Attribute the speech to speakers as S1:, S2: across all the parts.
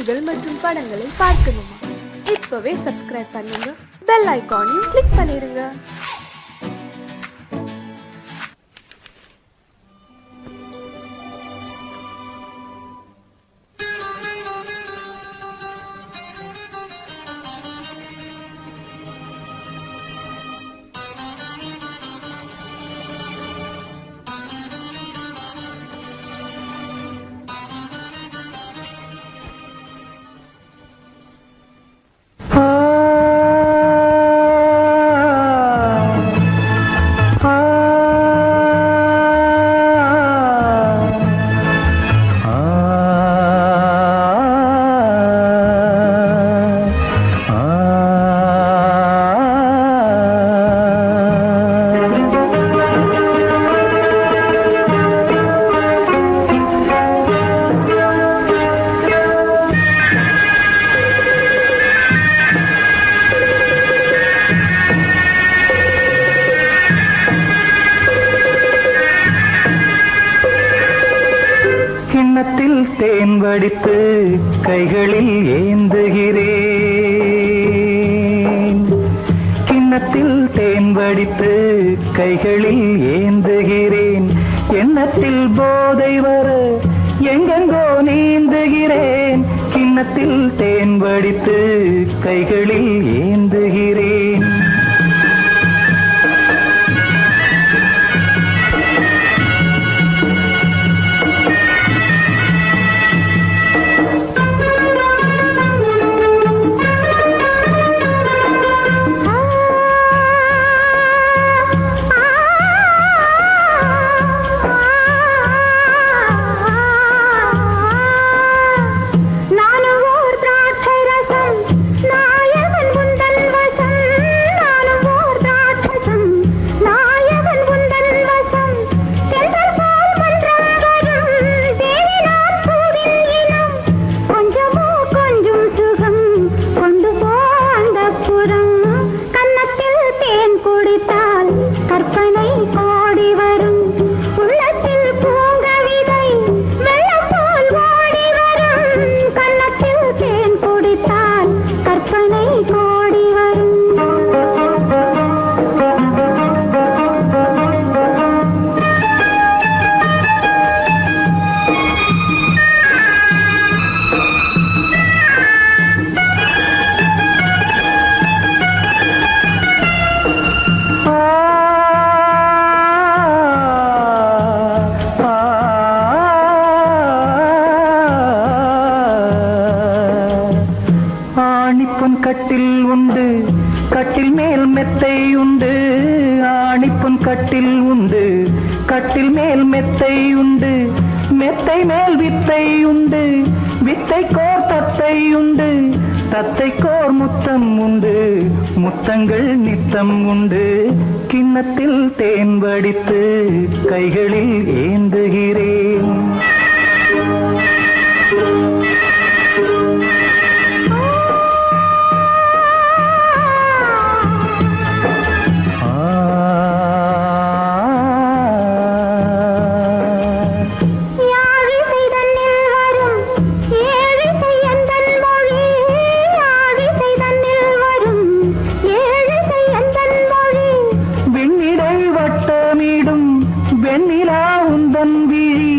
S1: செய்திகள் மற்றும் படங்களை பார்க்கணுமா? இப்பவே சப்ஸ்கிரைப் பண்ணுங்க, பெல் ஐகானையும் கிளிக் பண்ணிருங்க.
S2: தேன் வடித்து கைகளில் ஏந்துகிறேன், கிண்ணத்தில் தேன் வடித்து கைகளில் ஏந்துகிறேன். எண்ணத்தில் போதை வர எங்கெங்கோ நீந்துகிறேன், கிண்ணத்தில் தேன் வடித்து கைகளில் ஏந்துகிறேன். கட்டில் உண்டு, கட்டில் மேல் மெத்தை உண்டு, ஆணிப்பொன் கட்டில் உண்டு, கட்டில் மேல் மெத்தை உண்டு, மெத்தை மேல் வித்தை உண்டு, வித்தை கோர் தத்தை உண்டு, தத்தை கோர் முத்தம் உண்டு, முத்தங்கள் நித்தம் உண்டு. கிண்ணத்தில் தேன் வடித்து கைகளில் ஏந்துகிறேன். வெண்ணிலா உந்தன் விழி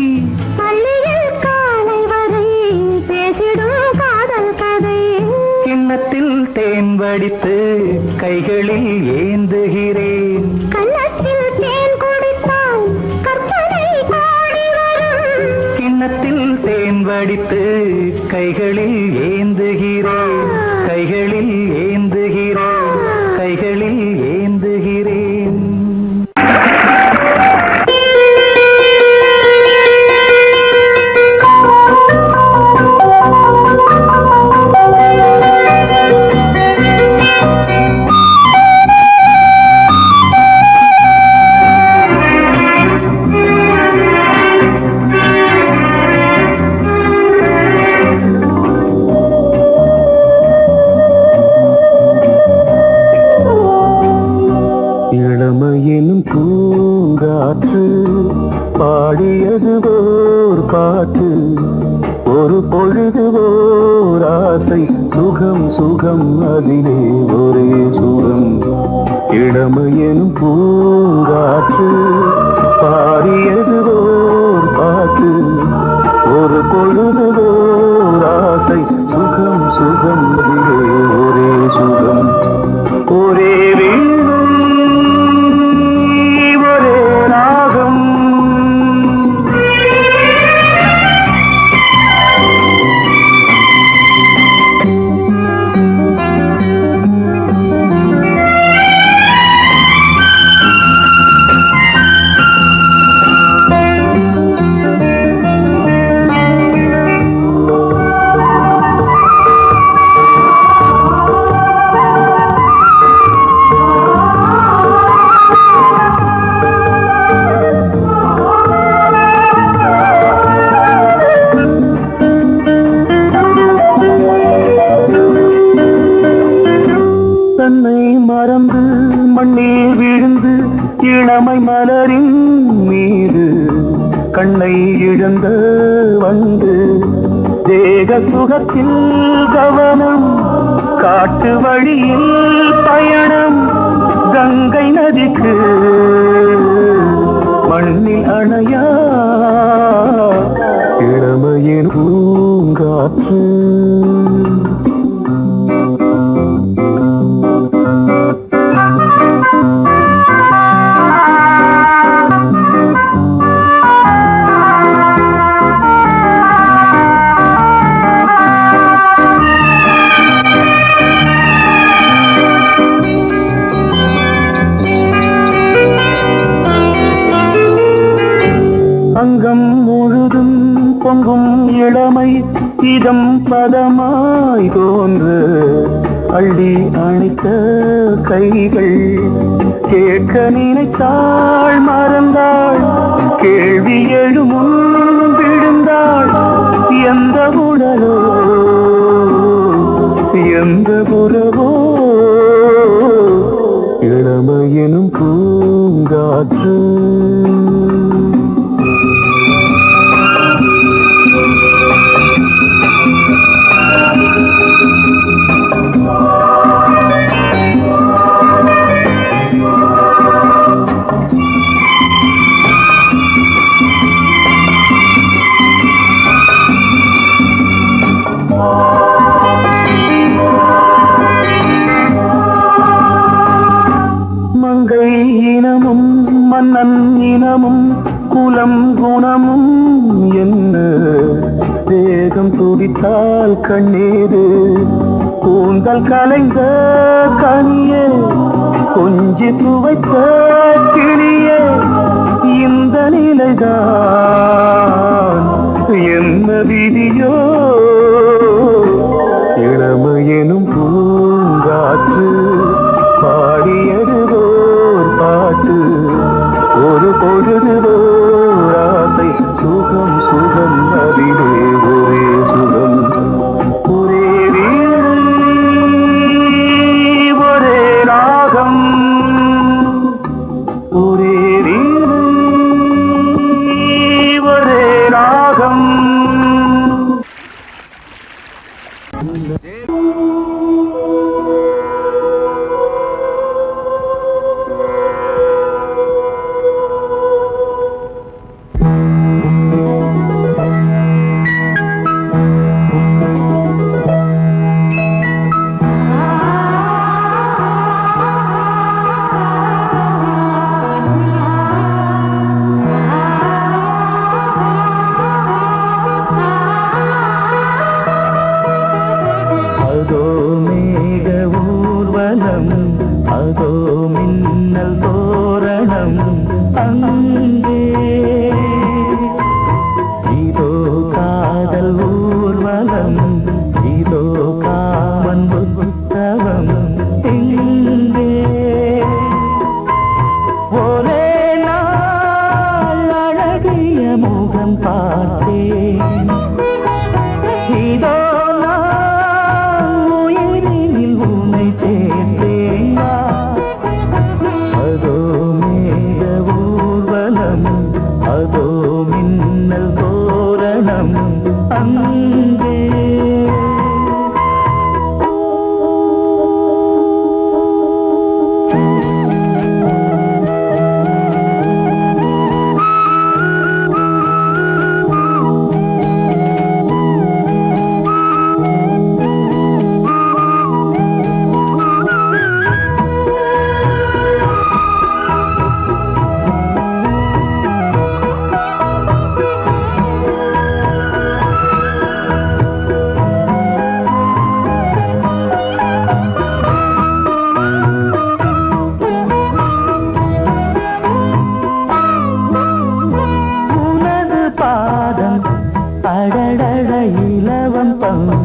S2: பள்ளியில் காலை வரை பேசிடும் காதல் கதை. கிண்ணத்தில் தேன் வடித்து கைகளில் ஏந்துகிறேன். கண்ணத்தில் தேன் குடித்தால் கற்பனை கோடி வரும். கிண்ணத்தில் தேன் வடித்து கைகளில் ஏந்துகிறேன், கைகளில் ஏந்துகிறேன், கைகளில் ஏந்துகிறேன். இளமையிலும் பூங்காற்று பாடியது ஓர் பாட்டு, ஒரு பொழுது ஓர் ஆசை சுகம் சுகம் அதிலே ஒரே சுகம் இளமையெனும் பூங்காற்று பாடியது ஓர் பாட்டு ஒரு பொழுதுதோர் ஆசை சுகம் சுகம் அதிலே ஒரே சுகம் ஒரே வீணை ஒரே ராகம் தன்னை மறந்து மண்ணில் விழுந்து இளமை மலரின் மீது கண்ணை இழந்த வந்து தேக சுகத்தில் கவனம் காட்டு வழியில் பயணம் கங்கை நதிக்கு மண்ணில் அணையா இளமையின் பூங்காற்று அங்கம் முழுதும் பொங்கும் இளமை இதம் பதமாய் தோன்று அள்ளி அணைத்த கைகள் கேட்க நினைத்தாள் மறந்தாள் கேள்வி எழுமுன் விழுந்தாள் எந்த உடலோ எந்த புறவோ இளமையெனும் பூங்காற்று மங்கை இனமும் மன்னன் இனமும் குலம் குணமும் என்ன தேகம் துடித்தால் கண்ணீரு கூந்தல் கலைந்த கனியே கொஞ்சி துவைத்த கிளியே இந்த நிலைதான் என்ன விதியோ இளமையெனும் பூங்காற்று பாடியதுவோர் பாட்டு ஒரு பொழுதுவோர் ஆசை சுகம் சுகம் அதிலே ஒரே சுகம் ஒரே வீணை ஒரே ராகம் ஒரே வீணை ஒரே ராகம் அதோ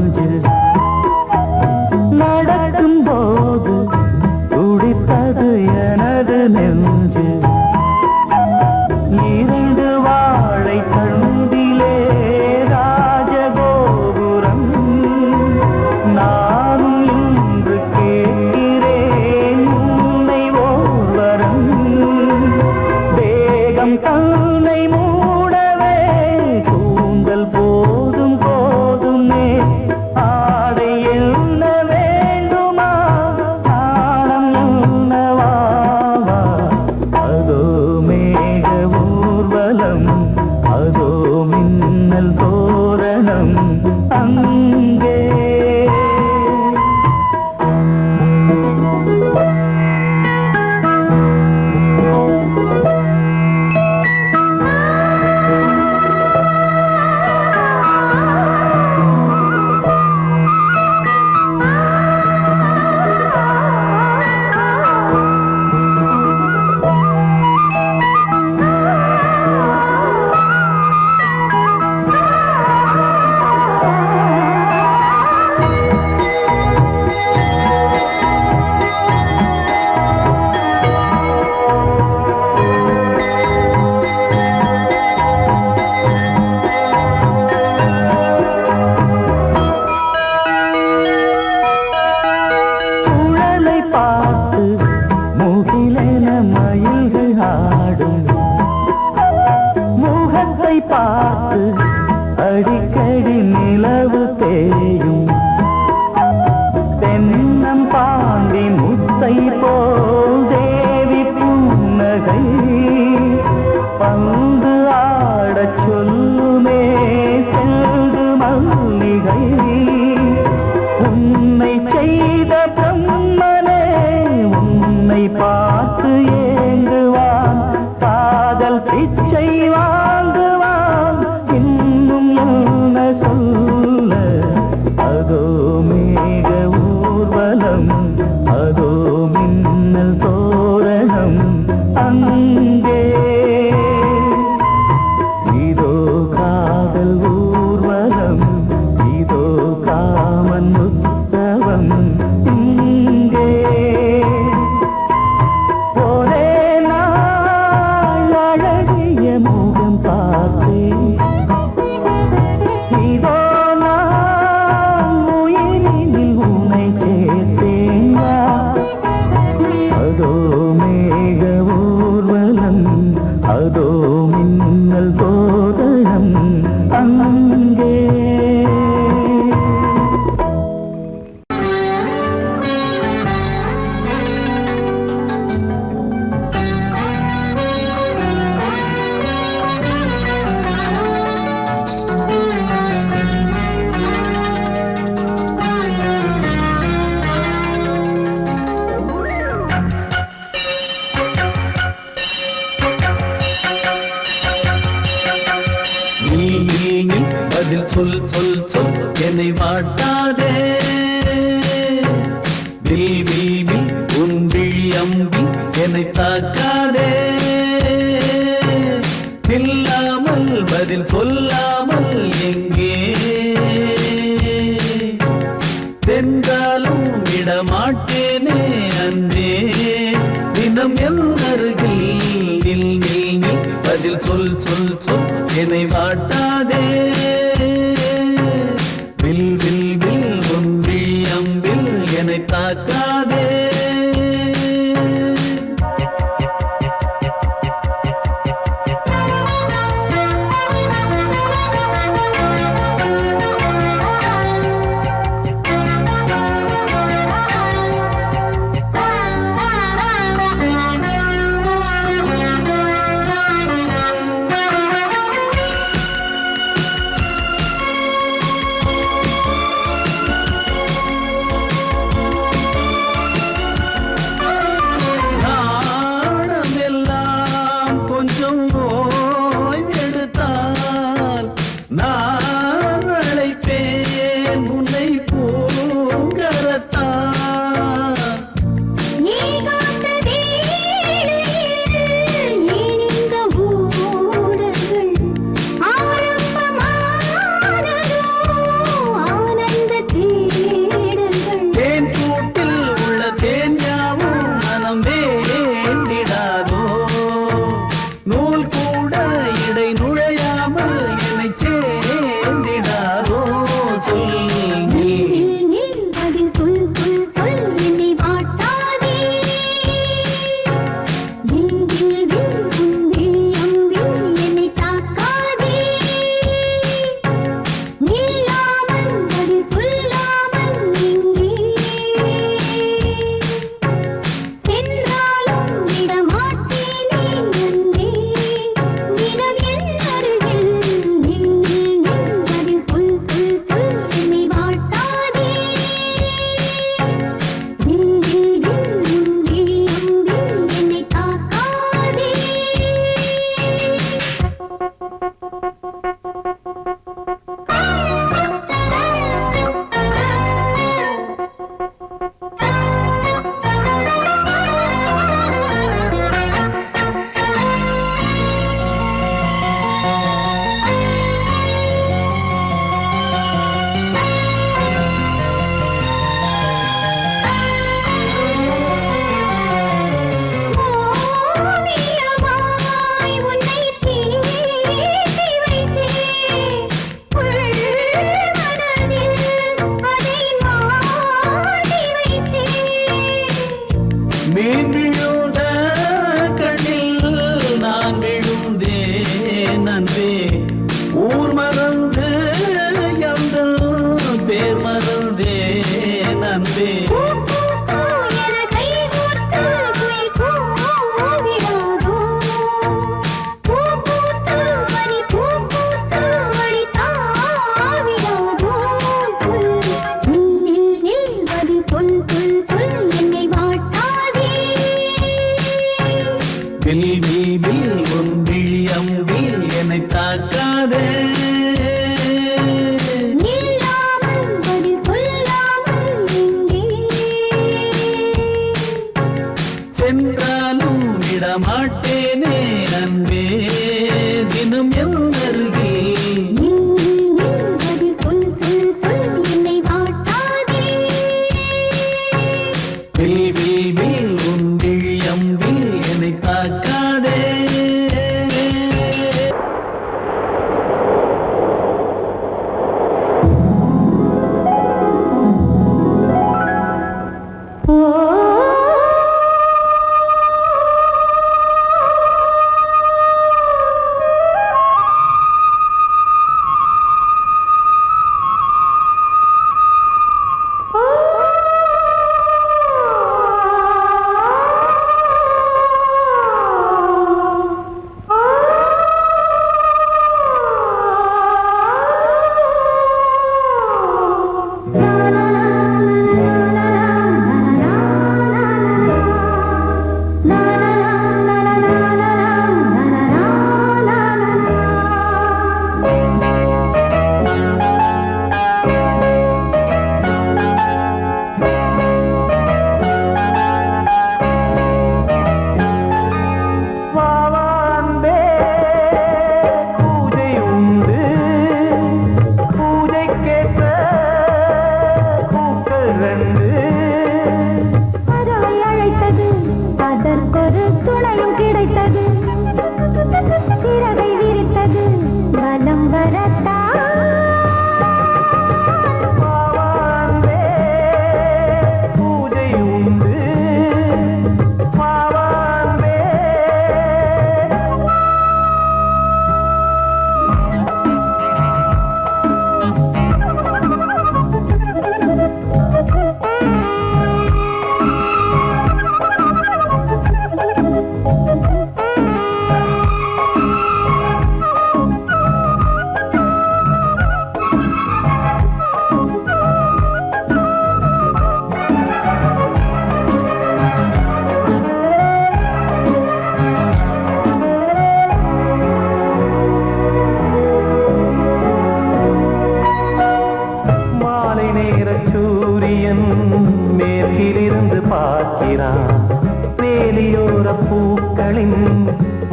S2: பஞ்சு நடக்கும் போது துடித்தது எனது நெஞ்சு இரண்டு வாழை தண்டிலே ராஜகோபுரம் நானும் இன்று கேட்கிறேன் உன்னை ஓர்வரம் தேகம் தன்னை மூடவே கூந்தல் போதும் போதுமே ஆடை என்ன வேண்டுமா நாணம் என்னவா அதோ மேக ஊர்வலம் அதோ மின்னல் தோரணம் அங்கே சுழலை பார்த்து முகிலென மயில்கள் ஆடும் முகத்தை பார்த்து அடிக்கடி நிலவு தேயும் தென்னம் பாண்டி முத்தை போல் தேவி புன்னகை பந்து ஆடச் சொல்லுமே செல்து மல்லிகை உன்னை செய்த பிரம்மனே உன்னை பார்த்து ஏங்குவான் காதல் பிச்சை வாங்குவான் இன்னும் என்ன சொல்ல அதோ மேக ஊர்வலம் அதோ மின்னல் தோரணம் அங்கே இதோ காதல் ஊர்வலம் இதோ காமன் உற்சவம் இங்கே ஒரே நாள் அழகிய முகம் பார்த்தேன் இதோ நான் உயிரினில் உன்னை சேர்த்தேன் வா. அதோ மேக ஊர்வலம் அதோ மின்னல் தோரணம் அங்கே நீ பதில் சொல் சொல் சொல் என்னை வாட்டாதே வில் வில் வில் உன் விழி அம்பி என்னை தாக்காதே இல்லாமல் பதில் சொல்லாமல் எங்கே சென்றாலும் விடமாட்டேனே அன்றே தினம் என் அருகில் நில் நில் நில் பதில் சொல் சொல் சொல் என்னை வாட்டாதே வில் வில் வில் உன் விழி அம்பில் என்னை தாக்காதே அன்பே வில் வில் வில் உன் விழி அம்பில் என்னை தாக்காதே சென்றாலும் விடமாட்டேனே அன்பே தினம் என் அருகில் வில் வில் வில் உன் விழி அம்பில் என்னை தாக்காதே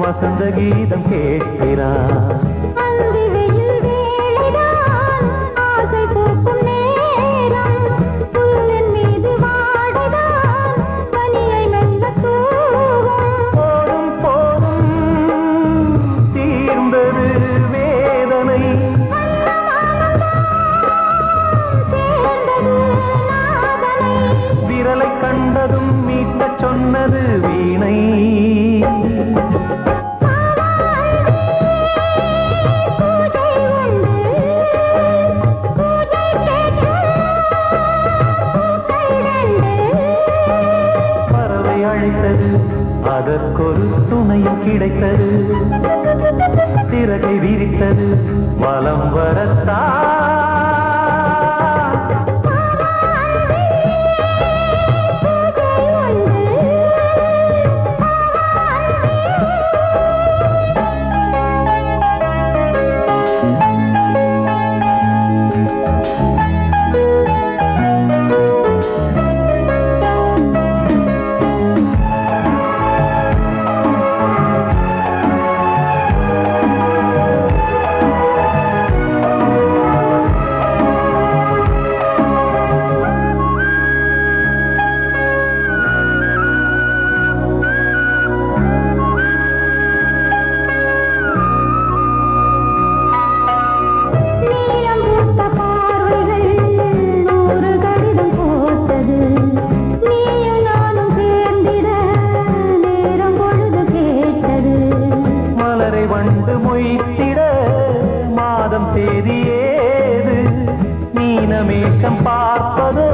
S3: வசந்த கீதம் கேட்கிறார் கண்டதும் மீட்ட சொன்னது வீணை பறவை அழைத்தது அதற்கொரு துணையும் கிடைத்தது சிறகை விரித்தது வலம் வரத்தா பார்ப்பதோ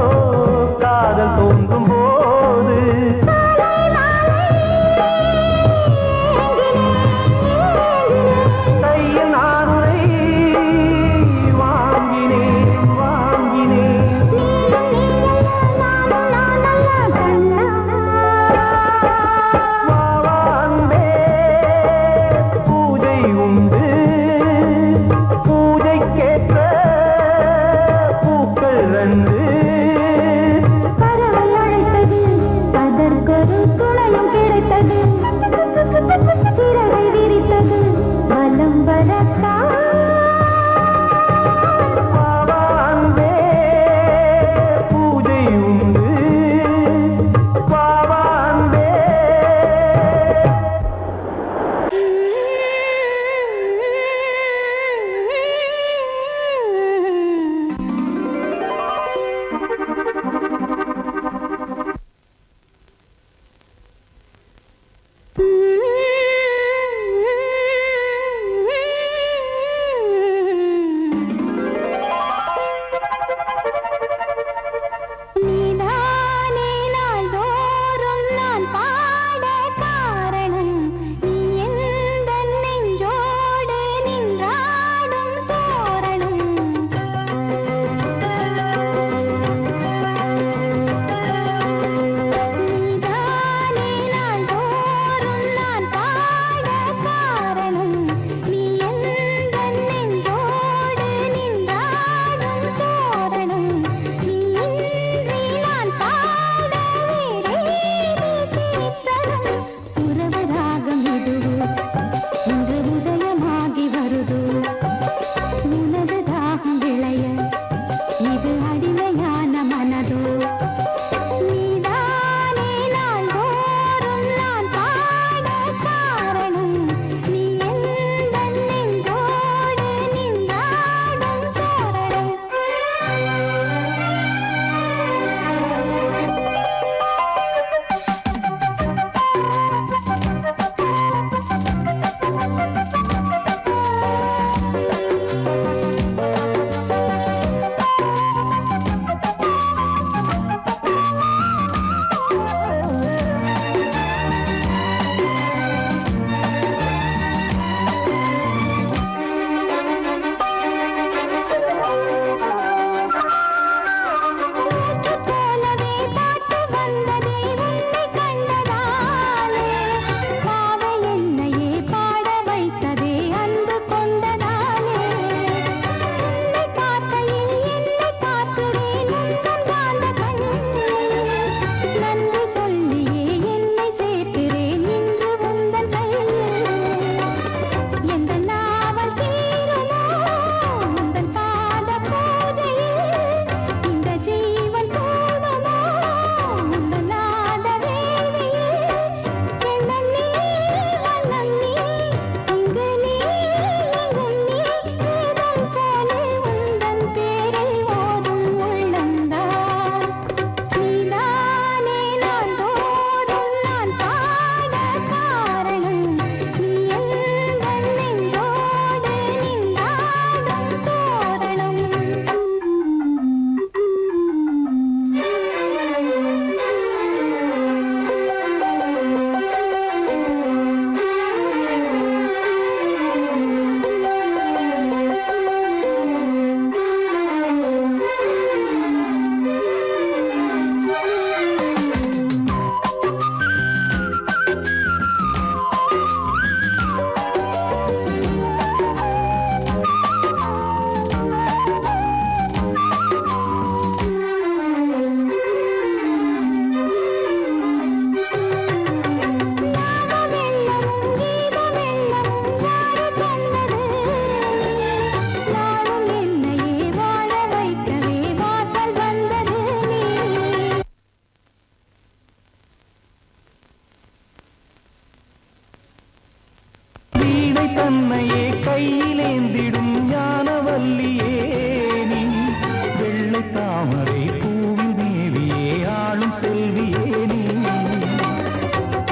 S3: தாமரை பூவில் மேவியே ஆளும் செல்வியே நீ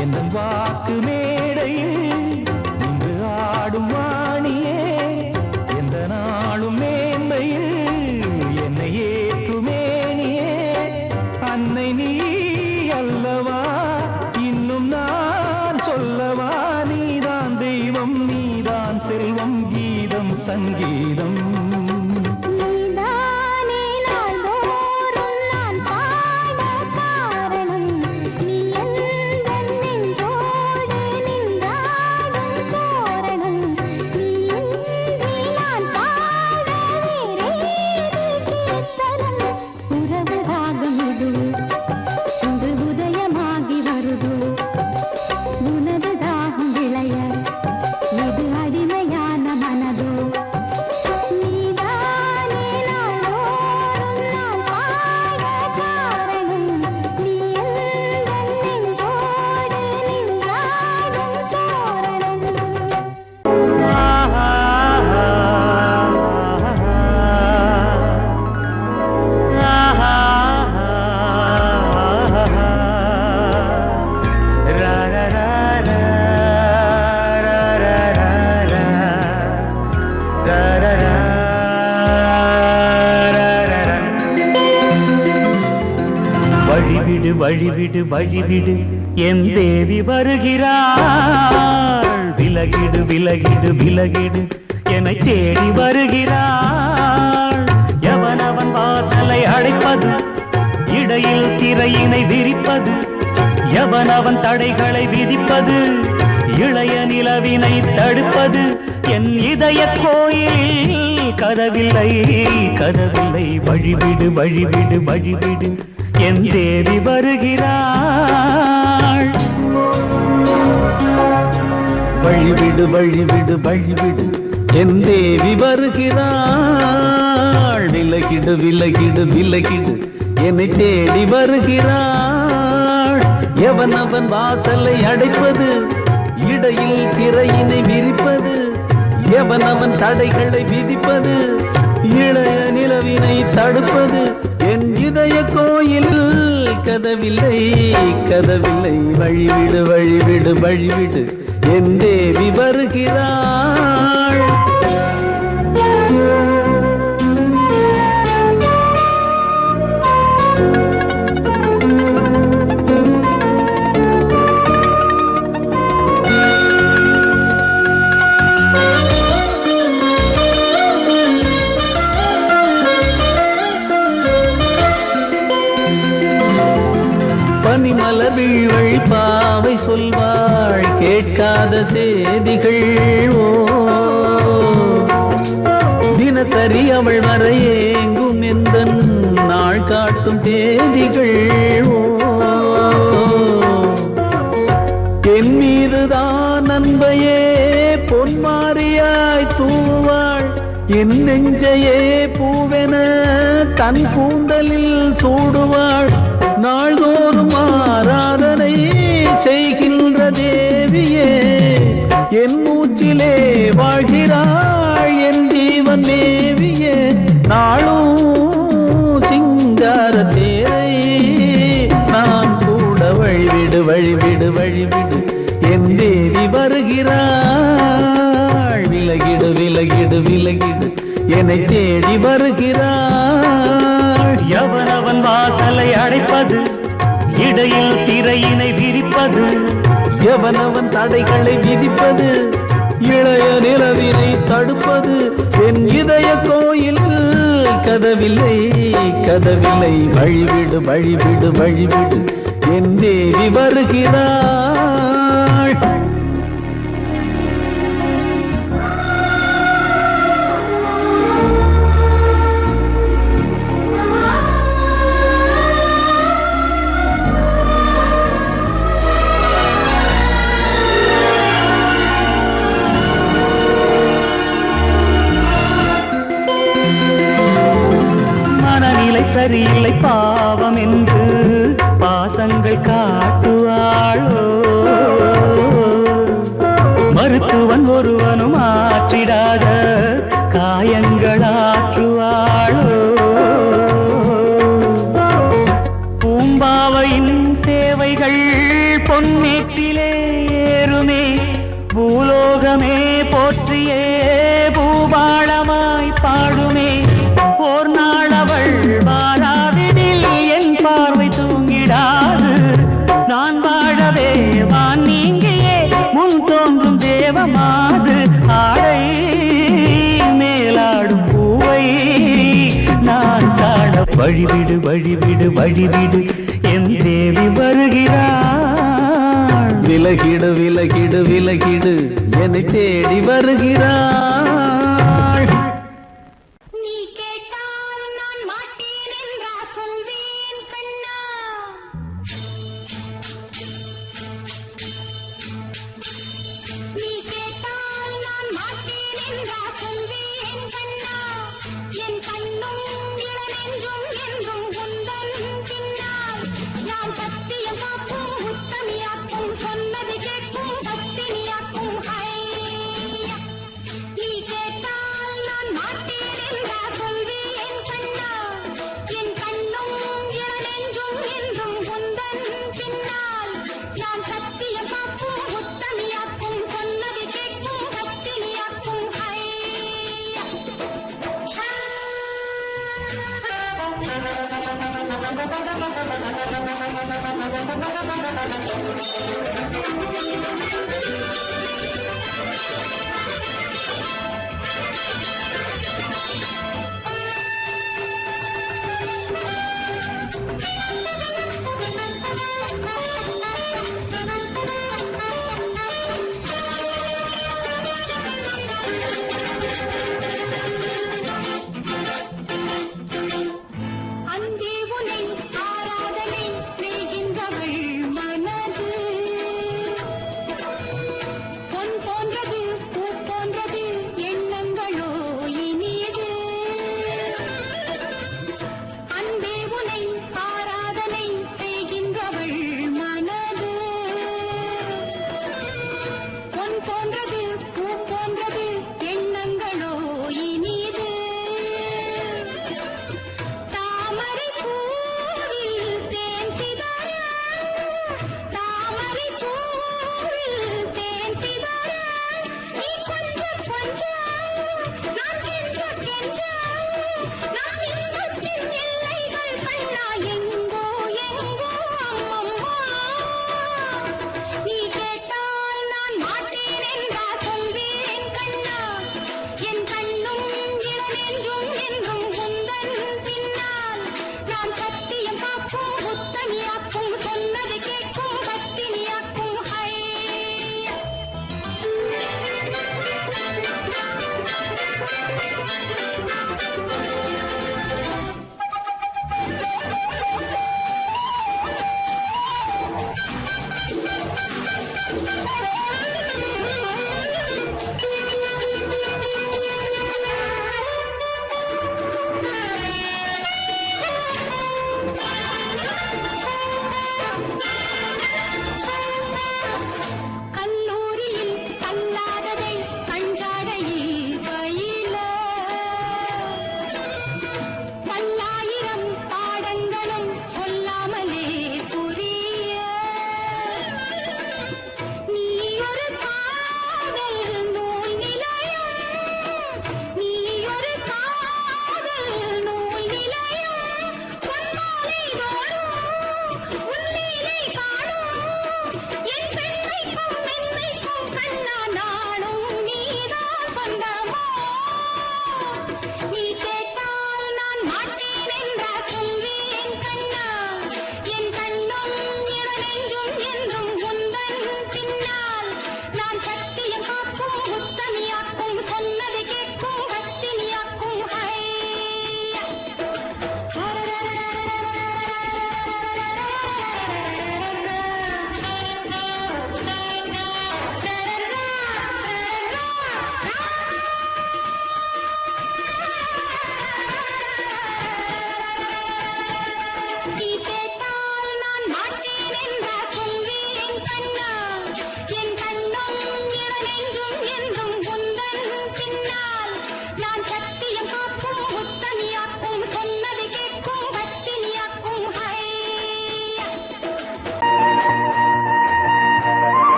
S3: என் வாக்கு மேடையில் இன்று ஆடும் வாணியே எந்த நாளும் மேன்மையில் என்னை ஏற்றுமேனியே அன்னை நீ அல்லவா இன்னும் நான் சொல்லவா நீதான் தெய்வம் நீதான் செல்வம் கீதம் சங்கீதம் வழிவிடு வழிவிடு வழிவிடு என் தேவி வருகிறாள் விலகிடு விலகிடு விலகிடு என்னை தேடி வருகிறாள் எவனவன் வாசலை அடைப்பது இடையில் திரையினை விரிப்பது எவனவன் தடைகளை விதிப்பது இளைய நிலவினை தடுப்பது என் இதய கோயில் கதவில்லை கதவில்லை வழிவிடு வழிவிடு வழிவிடு என் தேவி வருகிறாள் வழிவிடு வழிவிடு வழிவிடு என் தேவி வருகிறாள் விலகிடு விலகிடு விலகிடு என்னை தேடி வருகிறாள் எவனவன் வாசலை அடைப்பது இடையில் திரையினை விரிப்பது எவனவன் தடைகளை விதிப்பது இளைய நிலவினை தடுப்பது என் இதய கோயில் கதவில்லை கதவில்லை வழிவிடு வழிவிடு வழிவிடு என் தேவி வருகிறாள் பனிமலர் வீழ்வழி பாவை சொல்வாள் கேட்காத செய்திகள் ஓ தினசரி அவள் வர ஏங்கும் எந்த நாள் காட்டும் தேதிகள் ஓ என் மீதுதான் அன்பையே பொன்மாரியாய் தூவாள் என் நெஞ்சையே பூவென தன் கூந்தலில் சூடுவாள் நாள்தோறும் ஆராதனை செய்கின்ற தேவியே என் மூச்சிலே வாழ்கிறாள் என் ஜீவன் தேவியே நாளும் சிங்கார தேரை நான் கூட வழிவிடு வழிவிடு வழிவிடு என் தேவி வருகிறாள் விலகிடு விலகிடு விலகிடு என்னை தேடி வருகிறாள் எவனவன் வாசலை அடைப்பது இடையில் திரையினை விரிப்பது எவனவன் தடைகளை விதிப்பது இளைய நிலவினை தடுப்பது என் இதய கோயில் கதவில்லை கதவில்லை வழிவிடு வழிவிடு வழிவிடு என் தேவி வருகிறாள் சரியில்லை பாவம் என்று பாசங்கள் காட்டுவாளோ மருத்துவன் ஒருவனும் ஆற்றிடாத காயங்கள் ஆற்றுவாளோ
S2: பொன்னேற்றிலே ஏறுமே பூலோகமே போற்றியே பூபாளமாய் பாடுமே ஓர் நாள் அவள் வாராவிடில் என் பார்வை தூங்கிடாது நான் வாழவே வான் நீங்கியே முன் தோன்றும் தேவமாது ஆடை மேலாடும் பூவை நான் காண வழிவிடு வழிவிடு வழிவிடு என் தேவி வருகிறாள்
S3: விலகிடு விலகிடு விலகிடு என்னை தேடி வருகிறாள்
S4: நீ கேட்டால் நான் மாட்டேன் என்றா சொல்வேன் கண்ணா நீ கேட்டால் நான் மாட்டேன் என்றா சொல்வேன் கண்ணா என் கண்ணும் இளநெஞ்சும் என்றும் உந்தன் பின்னால் நான் சத்தியம் காக்கும் உத்தமியாக்கும் சொன்னது கேட்கும் பத்தினியாக்கும் ஹையா நீ கேட்டால் நான் மாட்டேன் என்றா சொல்வேன் கண்ணா என் கண்ணும் இளநெஞ்சும் என்றும் உந்தன் பின்னால் நான் சத்தியம் காக்கும் உத்தமியாக்கும் சொன்னது கேட்கும் பத்தினியாக்கும் ஹையா அன்பே உனை ஆராதனை செய்கின்றவள் மனது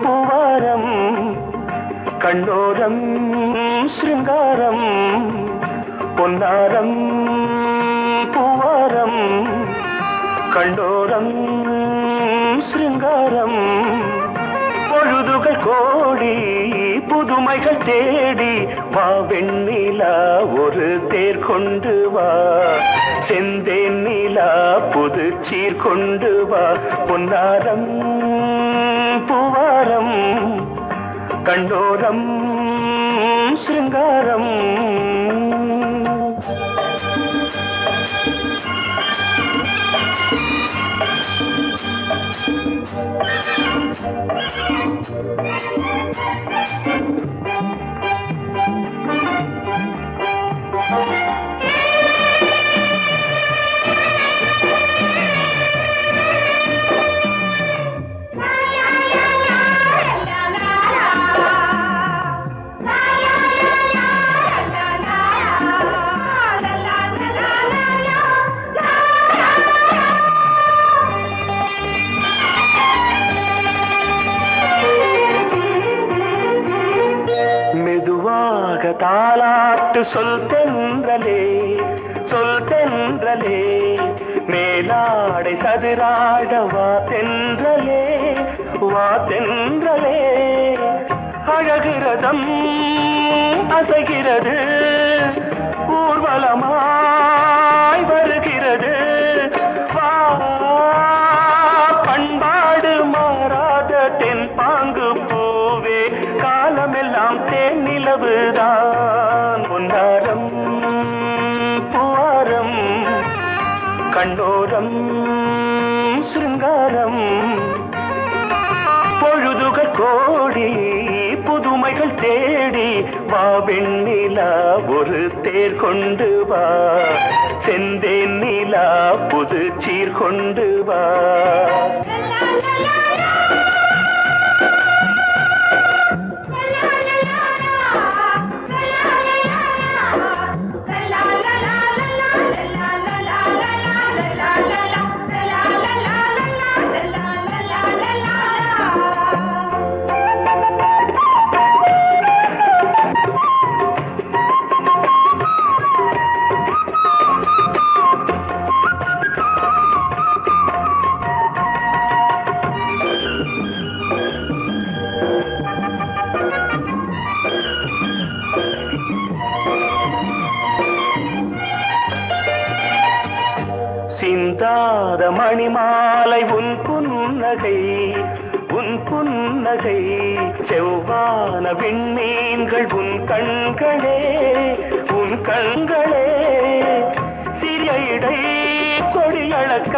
S2: பூவாரம் கண்ணோரம் சிருங்காரம் பொன்னாரம் பூவாரம் கண்டோரம் சிருங்காரம் பொழுதுகள் கோடி புதுமைகள் தேடி வா வெண்ணிலா ஒரு தேர் கொண்டு வா செந்தேன் நிலா புது சீர் கொண்டு வா பொன்னாரம் பூவாரம் கண்டோரம் சிருங்காரம் தாலாட்டு சொல் தென்றலே மேலாடை சதுராட வா தென்றலே அழகிறதம் அசைகிறது ஊர்வலமாய் வருகிறது வா பண்பாடு மாறாத தென் பாங்கு பூவே காலமெல்லாம் தேன் நிலவுதான் பொன்னாரம் பூவாரம் கண்டோரம் சிருங்காரம் பொழுதுகள் கோடி புதுமைகள் தேடி வா வெண்ணிலா ஒரு தேர் கொண்டு வா செந்தேன் நிலா புது சீர் கொண்டு வா சிந்தாத மணிமாலை உன் புன்னகை செவ்வான விண்மீன்கள் உன் கண்களே சிறிய இடை கொடியளக்க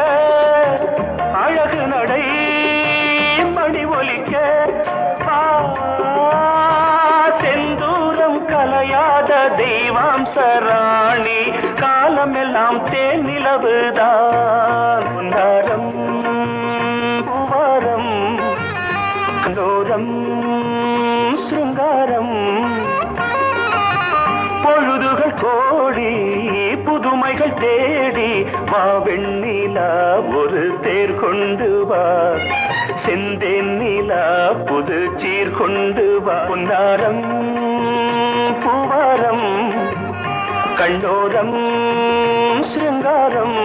S2: அழகு நடை மணி ஒலிக்க செந்தூரம் கலையாத தெய்வாம்சராணி காலமெல்லாம் தேன் நிலவுதான் பொன்னாரம் பூவாரம் கண்டோரம் சிருங்காரம் பொழுதுகள் கோடி புதுமைகள் தேடி வா வெண்ணிலா ஒரு தேர் கொண்டு வா செந்தேன் நிலா புது சீர் கொண்டு வா பொன்னாரம் பூவாரம் கண்டோரம் சிருங்காரம்